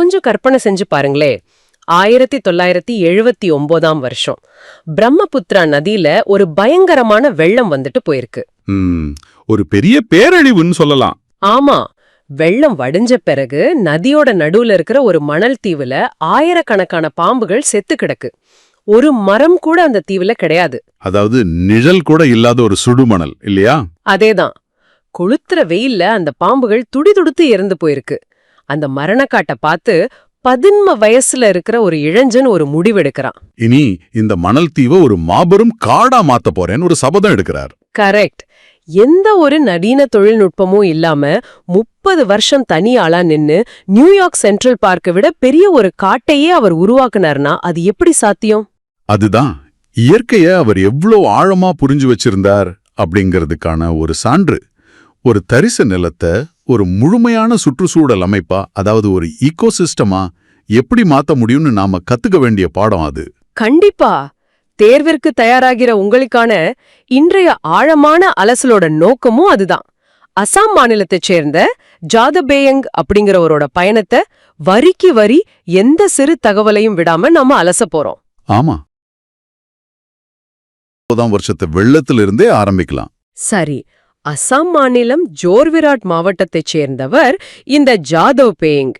கொஞ்சம் கற்பனை செஞ்சு பாருங்களே. 1979 வருஷம் பிரம்மபுத்திரா நதியில ஒரு பயங்கரமான வெள்ளம் வந்துட்டு போயிருக்கு. ஒரு பெரிய பேரழிவுன்னு சொல்லலாம். ஆமா, வெள்ளம் வடிஞ்ச பிறகு நதியோட நடுவுல இருக்கிற ஒரு மணல் தீவுல ஆயிரக்கணக்கான பாம்புகள் செத்து கிடக்கு. ஒரு மரம் கூட அந்த தீவுல கிடையாது. அதாவது நிழல் கூட இல்லாத ஒரு சுடுமணல் இல்லையா? அதேதான். கொளுத்துற வெயில்ல அந்த பாம்புகள் துடிதுடுத்து இறந்து போயிருக்கு. அந்த மரணக்காட்டை பார்த்து 10 வயசுல இருக்கிற ஒரு இளைஞன் ஒரு முடிவெடுக்கிறான். இனி இந்த மணல் தீவை ஒரு மாபெரும் காடா மாத்த போறேன்னு ஒரு சபதம் எடுக்கிறார். கரெக்ட். எந்த ஒரு நவீன தொழில்நுட்பமும் இல்லாம 30 வருஷம் தனி ஆளா நின்னு நியூயார்க் சென்ட்ரல் பார்க்கை விட பெரிய ஒரு காட்டையே அவர் உருவாக்குனார்னா அது எப்படி சாத்தியம்? அதுதான் இயற்கைய அவர் எவ்வளோ ஆழமா புரிஞ்சு வச்சிருந்தார் அப்படிங்கிறதுக்கான ஒரு சான்று. ஒரு தரிசு நிலத்தை ஒரு முழுமையான சுற்றுச்சூழல் அமைப்பா, அதாவது ஒரு ஈகோசிஸ்டமா எப்படி மாத்த முடியும்னு நாம கத்துக்க வேண்டிய பாடம் அது. கண்டிப்பா. தேர்விற்கு தயாராகிற உங்களுக்கான இன்றைய ஆழமான அலசலோட நோக்கமும் அதுதான். அசாம் மாநிலத்தைச் சேர்ந்த ஜாதபேயங் அப்படிங்கிறவரோட பயணத்தை வரிக்கு வரி எந்த சிறு தகவலையும் விடாம நாம அலச போறோம். ஆமா, 9ஆம் வருஷத்து வெள்ளத்திலிருந்தே ஆரம்பிக்கலாம். சரி, அசாம் மாநிலம் ஜோர்விராட் மாவட்டத்தைச் சேர்ந்தவர் இந்த ஜாதவ் பேயங்.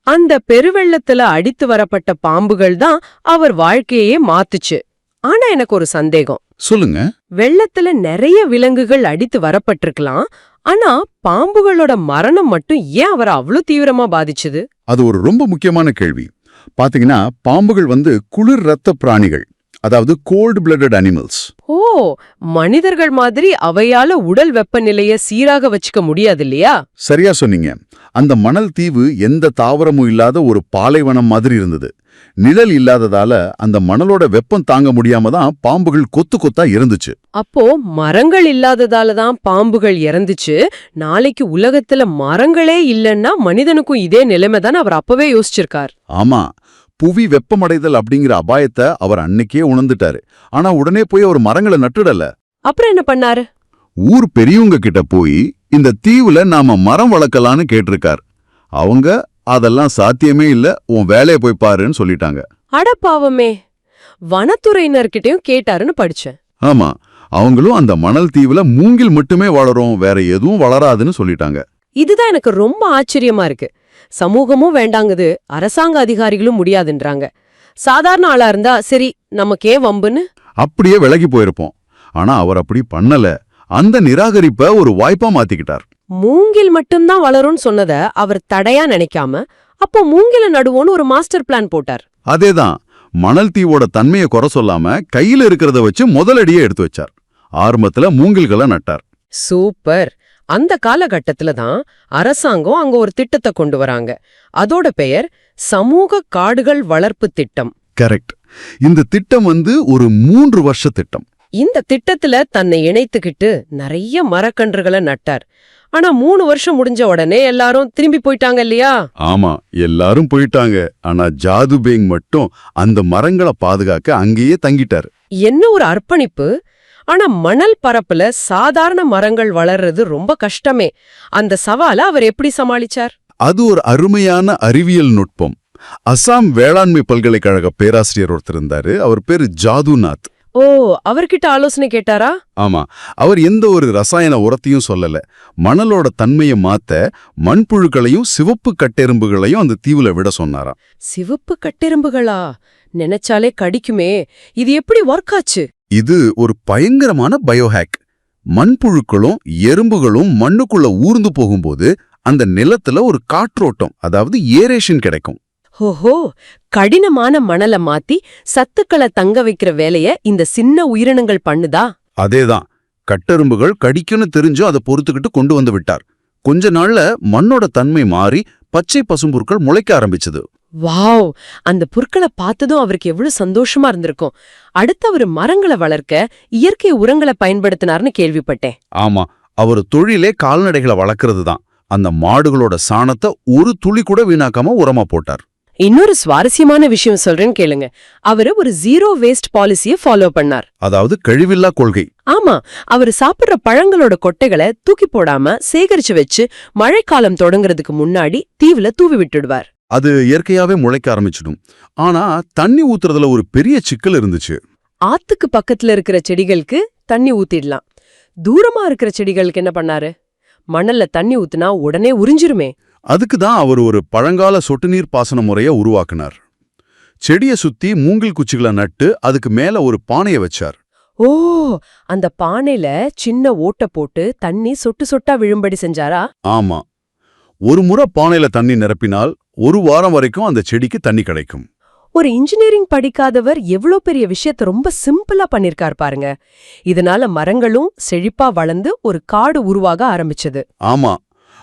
அந்த பெருவெள்ளத்துல அடித்து வரப்பட்ட பாம்புகள் தான் அவர் வாழ்க்கையே மாத்துச்சு. ஆனா எனக்கு ஒரு சந்தேகம். சொல்லுங்க. வெள்ளத்துல நிறைய விலங்குகள் அடித்து வரப்பட்டிருக்கலாம், ஆனா பாம்புகளோட மரணம் மட்டும் ஏன் அவரை அவ்வளவு தீவிரமா பாதிச்சுது? அது ஒரு ரொம்ப முக்கியமான கேள்வி. பாத்தீங்கன்னா பாம்புகள் குளிர் ரத்த பிராணிகள், அதாவது கோல்ட் பிளட்டட் அனிமல்ஸ். ஓ, மனிதர்கள் மாதிரி அவையால உடல் வெப்பநிலைய சீராக வச்சுக்க முடியாது இல்லையா? சரியா சொன்னீங்க. அந்த மணல் தீவு எந்த தாவரமும் இல்லாத ஒரு பாலைவனம் மாதிரி இருந்தது. நிழல் இல்லாததால அந்த மணலோட வெப்பம் தாங்க முடியாம தான் பாம்புகள் கொத்து கொத்தா இருந்துச்சு. அப்போ மரங்கள் இல்லாததால தான் பாம்புகள் இறந்துச்சு. நாளைக்கு உலகத்துல மரங்களே இல்லைன்னா மனிதனுக்கும் இதே நிலைமை தான் அவர் அப்பவே யோசிச்சிருக்கார். ஆமா, புவி வெப்பமடைதல் அப்படிங்கிற அபாயத்தை அவர் அன்னைக்கே உணர்ந்துட்டாரு. ஆனா உடனே போய் அவர் மரங்களை நட்டுடல. அப்புறம் என்ன பண்ணாரு? ஊர் பெரியவங்க கிட்ட போய் இந்த தீவுல நாம மரம் வளர்க்கலான்னு கேட்டிருக்கார். அவங்க அதெல்லாம் சாத்தியமே இல்ல, உன் வேலையை போய் பாருன்னு சொல்லிட்டாங்க. அடப்பாவமே, வனத்துறையினர்கிட்டயும் கேட்டாருன்னு படிச்சேன். ஆமா, அவங்களும் அந்த மணல் தீவுல மூங்கில் மட்டுமே வளரும், வேற எதுவும் வளராதுன்னு சொல்லிட்டாங்க. இதுதான் எனக்கு ரொம்ப ஆச்சரியமா இருக்கு. சமூகமும் வேண்டாங்குது, அரசாங்க அதிகாரிகளும் முடியாதுன்றாங்க. சாதாரண ஆளா இருந்தா சரி நமக்கே வம்புன்னு அப்படியே விலகி போயிருப்போம். ஆனா அவர் அப்படி பண்ணல. அந்த நிராகரிப்ப ஒரு வாய்ப்பா மாத்திக்கிட்டார். மூங்கில் மட்டும்தான் வளரும்னு சொன்னத அவர் தடையா நினைக்காம அப்போ மூங்கில நடுவோன்னு ஒரு மாஸ்டர் பிளான் போட்டார். அதேதான், மணல் தீவோட தன்மையை குறை சொல்லாம கையில இருக்கிறத வச்சு முதலடியே எடுத்து வச்சார். ஆரம்பத்துல மூங்கில்களை நட்டார். சூப்பர். அந்த காலகட்டத்துல தான் அரசாங்கம் அங்க ஒரு திட்டத்தை கொண்டு வராங்க. அதோட பெயர் சமூக காடுகள் வளர்ப்பு திட்டம். கரெக்ட். இந்த திட்டம் ஒரு 3 வருஷ திட்டம். இந்த திட்டத்துல தன்னை இணைத்துக்கிட்டு நிறைய மரக்கன்றுகளை நட்டார். ஆனா 3 வருஷம் முடிஞ்ச உடனே எல்லாரும் திரும்பி போயிட்டாங்க இல்லையா? ஆமா, எல்லாரும் போயிட்டாங்க. ஆனா ஜாதுபேங் மட்டும் அந்த மரங்களை பாதுகாக்க அங்கேயே தங்கிட்டாரு. என்ன ஒரு அர்ப்பணிப்பு! ஆனா மணல் பரப்புல சாதாரண மரங்கள் வளர்றது ரொம்ப கஷ்டமே. அந்த சவாலை அவர் எப்படி சமாளிச்சார்? அது ஒரு அருமையான அறிவியல் நுட்பம். அசாம் வேளாண்மை பல்கலைக்கழக பேராசிரியர் ஒருத்தர் இருந்தாரு. அவர் பேரு ஜாதுநாத். ஓ, அவர்கிட்ட ஆலோசனை கேட்டாரா? ஆமா, அவர் எந்த ஒரு ரசாயன உரத்தையும் சொல்லல. மணலோட தன்மையை மாத்த மண்புழுக்களையும் சிவப்பு கட்டெரும்புகளையும் அந்த தீவுல விட சொன்னாராம். சிவப்பு கட்டெரும்புகளா? நினைச்சாலே கடிக்குமே. இது எப்படி ஒர்க் ஆச்சு? இது ஒரு பயங்கரமான பயோஹேக். மண்புழுக்களும் எறும்புகளும் மண்ணுக்குள்ள ஊர்ந்து போகும்போது அந்த நிலத்துல ஒரு காற்றோட்டம், அதாவது ஏரேஷன் கிடைக்கும். ஓஹோ, கடினமான மணலை மாத்தி சத்துக்களை தங்க வைக்கிற வேலைய இந்த சின்ன உயிரினங்கள் பண்ணுதா? அதேதான். கட்டெரும்புகள் கடிக்குன்னு தெரிஞ்சும் அதை பொறுத்துக்கிட்டு கொண்டு வந்து விட்டார். கொஞ்ச நாள்ல மண்ணோட தன்மை மாறி பச்சை பசும்புற்கள் முளைக்க ஆரம்பிச்சது. வாவ்! அந்த புற்களை பார்த்ததும் அவருக்கு எவ்வளவு சந்தோஷமா இருந்திருக்கும். அடுத்து அவர் மரங்களை வளர்க்க இயற்கை உரங்களை பயன்படுத்தினார்னு கேள்விப்பட்டேன். ஆமா, அவர் தொழிலே கால்நடைகளை வளர்க்கறது தான். அந்த மாடுகளோட சாணத்தை ஒரு துளி கூட வீணாக்காம உரமா போட்டார். இன்னொரு சுவாரஸ்யமான விஷயம் சொல்றேன்னு கேளுங்க. அவரு ஒரு ஜீரோ வேஸ்ட் பாலிசிய ஃபாலோ பண்ணார். அதாவது கழிவில்லா கொள்கை. ஆமா, அவரு சாப்பிடுற பழங்களோட கொட்டைகளை தூக்கி போடாம சேகரிச்சு வச்சு மழைக்காலம் தொடங்குறதுக்கு முன்னாடி தீவுல தூவி விட்டுடுவார். அது இயற்கையாவே முளைக்க ஆரம்பிச்சிடும். ஆனா தண்ணி ஊத்துறதுல ஒரு பெரிய சிக்கல் இருந்துச்சு. ஆத்துக்கு பக்கத்துல இருக்கிற செடிகளுக்கு தண்ணி ஊத்திடலாம். தூரமா இருக்கிற செடிகளுக்கு என்ன பண்ணாரு? மணல்ல தண்ணி ஊத்துனா உடனே உறிஞ்சிருமே. அதுக்கு தான் அவர் ஒரு பழங்கால சொட்டு நீர் பாசன முறைய உருவாக்குனார். செடிய சுத்தி மூங்கில் குச்சிகளை நட்டு அதுக்கு மேல ஒரு பானைய வச்சார். ஓ, அந்த பானையில சின்ன ஓட்ட போட்டு தண்ணி சொட்டு சொட்டா விழும்படி செஞ்சாரா? ஆமா, ஒரு முறை பானையில தண்ணி நிரப்பினால் 1 வாரம் வரைக்கும் அந்த செடிக்கு தண்ணி கிடைக்கும். ஒரு இன்ஜினியரிங் படிக்காதவர் எவ்ளோ பெரிய விஷயத்த ரொம்ப சிம்பிளா பண்ணிருக்கார் பாருங்க. இதனால மரங்களும் செழிப்பா வளர்ந்து ஒரு காடு உருவாக ஆரம்பிச்சது. ஆமா,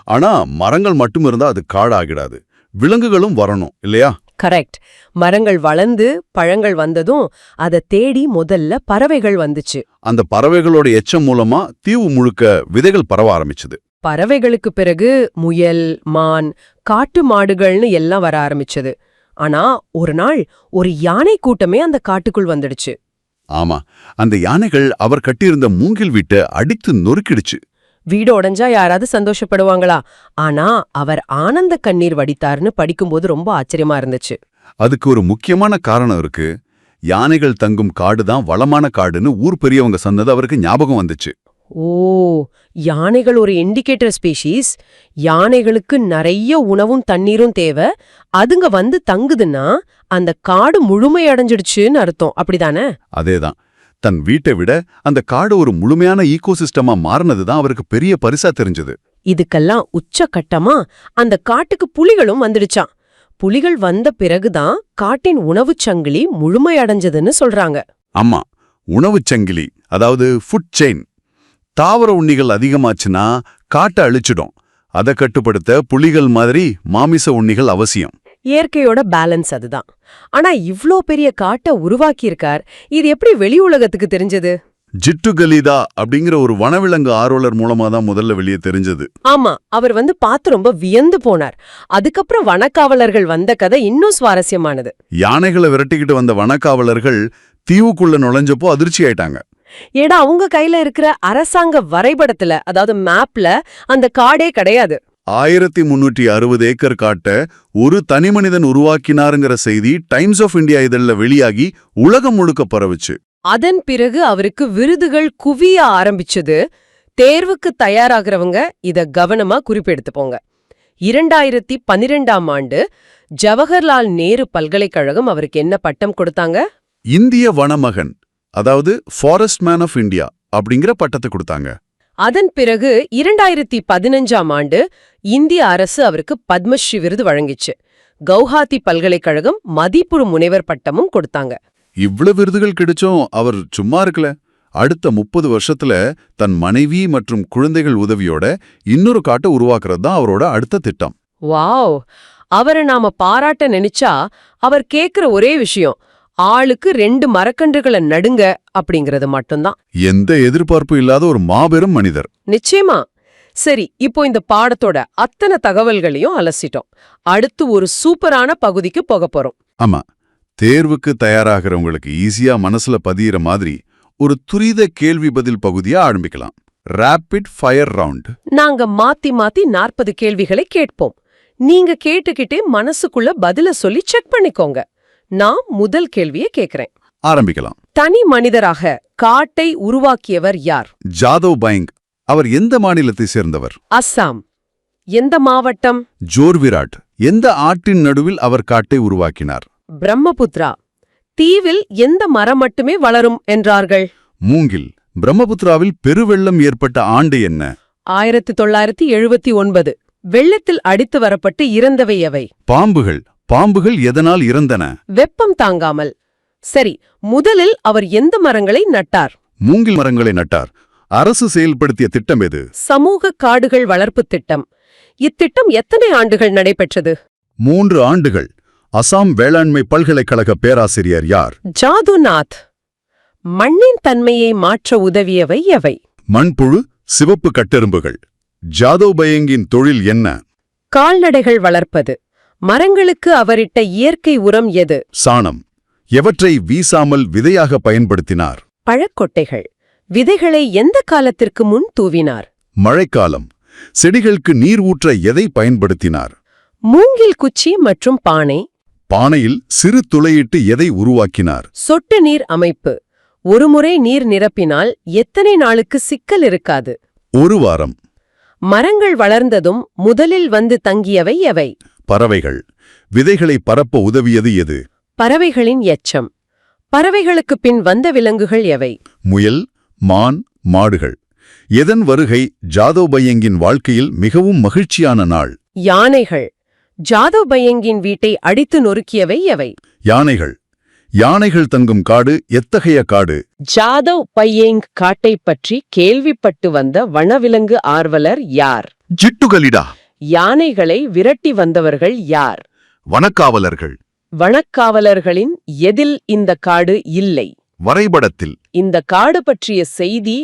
ஆனா மரங்கள் மட்டும் இருந்தா அது காடாகிடாது. விலங்குகளும் வரணும் இல்லையா? கரெக்ட். மரங்கள் வளர்ந்து பழங்கள் வந்ததும் அதை தேடி முதல்ல பறவைகள் வந்துச்சு. அந்த பறவைகளோட எச்சம் மூலமா தீவு முழுக்க விதைகள் பரவ ஆரம்பிச்சது. பறவைகளுக்கு பிறகு முயல், மான், காட்டு மாடுகள்னு எல்லாம் வர ஆரம்பிச்சது. ஆனா ஒரு நாள் ஒரு யானை கூட்டமே அந்த காட்டுக்குள் வந்துடுச்சு. ஆமா, அந்த யானைகள் அவர் கட்டியிருந்த மூங்கில் வீட்டை அடித்து நொறுக்கிடுச்சு. வீடு உடைஞ்சா யாராவது சந்தோஷப்படுவாங்களா? ஆனா அவர் ஆனந்த கண்ணீர் வடித்தார்னு படிக்கும்போது ரொம்ப ஆச்சரியமா இருந்துச்சு. அதுக்கு ஒரு முக்கியமான காரணம் இருக்கு. யானைகள் தங்கும் காடுதான் வளமான காடுன்னு ஊர் பெரியவங்க சொன்னது அவருக்கு ஞாபகம் வந்துச்சு. ஓ, யானைகள் ஒரு இண்டிகேட்டர் ஸ்பீஷீஸ். யானைகளுக்கு நிறைய உணவும் தண்ணீரும் தேவை. அதுங்க வந்து தங்குதுன்னா அந்த காடு முழுமையடைஞ்சிடுச்சுன்னு அர்த்தம். அப்படிதானே? அதேதான். தன் வீட்டை விட அந்த காடு ஒரு முழுமையான ஈகோசிஸ்டமா மாறினதுதான் அவருக்கு பெரிய பரிசா தெரிஞ்சது. இதுக்கெல்லாம் உச்சகட்டமா அந்த காட்டுக்கு புலிகளும் வந்துடுச்சாம். புலிகள் வந்த பிறகுதான் காட்டின் உணவுச் சங்கிலி முழுமையடைஞ்சதுன்னு சொல்றாங்க. ஆமா, உணவுச் சங்கிலி, அதாவது ஃபுட் செயின். தாவர உண்ணிகள் அதிகமாச்சுன்னா காட்டை அழிச்சிடும். அதை கட்டுப்படுத்த புலிகள் மாதிரி மாமிச உண்ணிகள் அவசியம். இயற்கையோட பேலன்ஸ் அதுதான். ஆனா இவ்ளோ பெரிய காட்டை உருவாக்கியிருக்கார். இது எப்படி வெளி உலகத்துக்கு தெரிஞ்சது? ஜிட்டு கலீதா அப்படிங்கிற ஒரு வனவிலங்கு ஆர்வலர் மூலமா தான் முதல்ல வெளியே தெரிஞ்சது. ஆமா, அவர் வந்து பார்த்து ரொம்ப வியந்து போனார். அதுக்கப்புறம் வனக்காவலர்கள் வந்த கதை இன்னும் சுவாரஸ்யமானது. யானைகளை விரட்டிக்கிட்டு வந்த வனக்காவலர்கள் தீவுக்குள்ள நுழைஞ்சப்போ அதிர்ச்சி ஆயிட்டாங்க. ஏடா அவங்க கையில இருக்கிற அரசாங்க வரைபடத்துல, அதாவது மேப்ல அந்த காடே கிடையாது. 1360 ஏக்கர் காட்டை ஒரு தனி மனிதன் உருவாக்கினாருங்கிற செய்தி டைம்ஸ் ஆஃப் இந்தியா இதழ்ல வெளியாகி உலகம் முழுக்க பரவுச்சு. அதன் பிறகு அவருக்கு விருதுகள் குவிய ஆரம்பிச்சது. தேர்வுக்கு தயாராகிறவங்க இத கவனமா குறிப்பெடுத்துப்போங்க. 2012ஆம் ஆண்டு ஜவஹர்லால் நேரு பல்கலைக்கழகம் அவருக்கு என்ன பட்டம் கொடுத்தாங்க? இந்திய வனமகன், அதாவது ஃபாரஸ்ட் மேன் ஆஃப் இந்தியா அப்படிங்கிற பட்டத்தை கொடுத்தாங்க. அதன் பிறகு 2015ஆம் ஆண்டு இந்திய அரசு அவருக்கு பத்மஸ்ரீ விருது வழங்கிச்சு. கவுஹாத்தி பல்கலைக்கழகம் மதிப்புறு முனைவர் பட்டமும் கொடுத்தாங்க. இவ்வளவு விருதுகள் கிடைச்சும் அவர் சும்மா இருக்கல. அடுத்த 30 வருஷத்துல தன் மனைவி மற்றும் குழந்தைகள் உதவியோட இன்னொரு காட்டை உருவாக்குறது தான் அவரோட அடுத்த திட்டம். வாவ்! அவரை நாம பாராட்ட நினைச்சா அவர் கேக்குற ஒரே விஷயம், ஆளுக்கு 2 மரக்கன்றுகளை நடுங்க அப்படிங்கறது மட்டும்தான். எந்த எதிர்பார்ப்பும் இல்லாத ஒரு மாபெரும் மனிதர். நிச்சயமா. சரி, இப்போ இந்த பாடத்தோட அத்தனை தகவல்களையும் அலசிட்டோம். அடுத்து ஒரு சூப்பரான பகுதிக்கு போக போறோம். ஆமா, தேர்வுக்கு தயாராகிறவங்களுக்கு ஈஸியா மனசுல பதியிற மாதிரி ஒரு துரித கேள்வி பதில் பகுதியா ஆரம்பிக்கலாம். Rapid fire round. நாங்க மாத்தி மாத்தி 40 கேள்விகளை கேட்போம். நீங்க கேட்டுக்கிட்டே மனசுக்குள்ள பதில சொல்லி செக் பண்ணிக்கோங்க. நான் முதல் கேள்வியை கேக்குறேன். ஆரம்பிக்கலாம். தனி மனிதராக காட்டை உருவாக்கியவர் யார்? ஜாதவ் பைங். அவர் எந்த மாநிலத்தை சேர்ந்தவர்? அஸ்ஸாம். எந்த மாவட்டம்? ஜோர்விராட். எந்த ஆற்றின் நடுவில் அவர் காட்டை உருவாக்கினார்? பிரம்மபுத்ரா. தீவில் எந்த மரம் மட்டுமே வளரும் என்றார்கள்? மூங்கில். பிரம்மபுத்திராவில் பெருவெள்ளம் ஏற்பட்ட ஆண்டு என்ன? 1979. வெள்ளத்தில் அடித்து வரப்பட்டு இறந்தவை எவை? பாம்புகள். பாம்புகள் எதனால் இறந்தன? வெப்பம் தாங்காமல். சரி, முதலில் அவர் எந்த மரங்களை நட்டார்? மூங்கில் மரங்களை நட்டார். அரசு செயல்படுத்திய திட்டம் எது? சமூக காடுகள் வளர்ப்பு திட்டம். இத்திட்டம் எத்தனை ஆண்டுகள் நடைபெற்றது? 3 ஆண்டுகள். அசாம் வேளாண்மை பல்கலைக்கழக பேராசிரியர் யார்? ஜாதுநாத். மண்ணின் தன்மையை மாற்ற உதவியவை எவை? மண்புழு, சிவப்பு கட்டெரும்புகள். ஜாதவ் பையங்கின் தொழில் என்ன? கால்நடைகள் வளர்ப்பது. மரங்களுக்கு அவரிட்ட இயற்கை உரம் எது? சாணம். எவற்றை வீசாமல் விதையாக பயன்படுத்தினார்? பழக்கொட்டைகள். விதைகளை எந்த காலத்திற்கு முன் தூவினார்? மழைக்காலம். செடிகளுக்கு நீர் ஊற்ற எதை பயன்படுத்தினார்? மூங்கில் குச்சி மற்றும் பானை. பானையில் சிறு துளையிட்டு எதை உருவாக்கினார்? சொட்டு நீர் அமைப்பு. ஒருமுறை நீர் நிரப்பினால் எத்தனை நாளுக்கு சிக்கல் இருக்காது? 1 வாரம். மரங்கள் வளர்ந்ததும் முதலில் வந்து தங்கியவை எவை? பறவைகள். விதைகளை பரப்ப உதவியது எது? பறவைகளின் எச்சம். பறவைகளுக்கு பின் வந்த விலங்குகள் எவை? முயல், மான், மாடுகள். எதன் வருகை ஜாதவ் பையங்கின் வாழ்க்கையில் மிகவும் மகிழ்ச்சியான நாள்? யானைகள். ஜாதவ் பையங்கின் வீட்டை அடித்து நொறுக்கியவை எவை? யானைகள். யானைகள் தங்கும் காடு எத்தகைய காடு? ஜாதவ் பையேங் காட்டை பற்றி கேள்விப்பட்டு வந்த வனவிலங்கு ஆர்வலர் யார்? ஜிட்டுகளிடா. யானைகளை விரட்டி வந்தவர்கள் யார்? வனக்காவலர்கள். வனக்காவலர்களின் எதில் இந்த காடு இல்லை? வரைபடத்தில். இந்த காடு பற்றிய செய்தி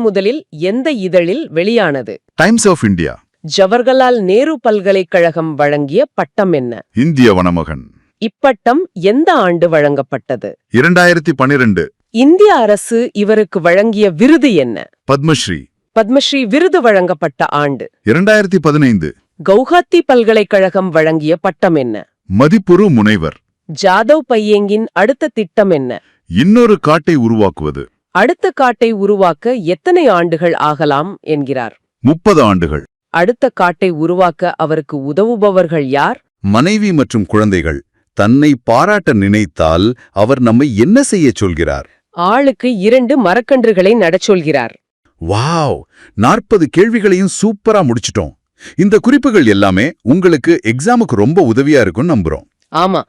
முதலில் எந்த இதழில் வெளியானது? Times of India. Jawaharlal Nehru பல்கலைக்கழகம் வழங்கிய பட்டம் என்ன? இந்திய வனமகன். இப்பட்டம் எந்த ஆண்டு வழங்கப்பட்டது? 2012. இந்திய அரசு இவருக்கு வழங்கிய விருது என்ன? பத்மஸ்ரீ. பத்மஸ்ரீ விருது வழங்கப்பட்ட ஆண்டு? 2015. கவுஹாத்தி பல்கலைக்கழகம் வழங்கிய பட்டம் என்ன? மதிப்புறு முனைவர். ஜாதவ் பையேங்கின் அடுத்த திட்டம் என்ன? இன்னொரு காட்டை உருவாக்குவது. அடுத்த காட்டை உருவாக்க எத்தனை ஆண்டுகள் ஆகலாம் என்கிறார்? 30 ஆண்டுகள். அடுத்த காட்டை உருவாக்க அவருக்கு உதவுபவர்கள் யார்? மனைவி மற்றும் குழந்தைகள். தன்னை பாராட்ட நினைத்தால் அவர் நம்மை என்ன செய்யச் சொல்கிறார்? ஆளுக்கு 2 மரக்கன்றுகளை நடச் சொல்கிறார். வாவ், 40 கேள்விகளையும் சூப்பரா முடிச்சிட்டோம். இந்த குறிப்புகள் எல்லாமே உங்களுக்கு எக்ஸாமுக்கு ரொம்ப உதவியா இருக்கும்னு நம்புறோம். ஆமா,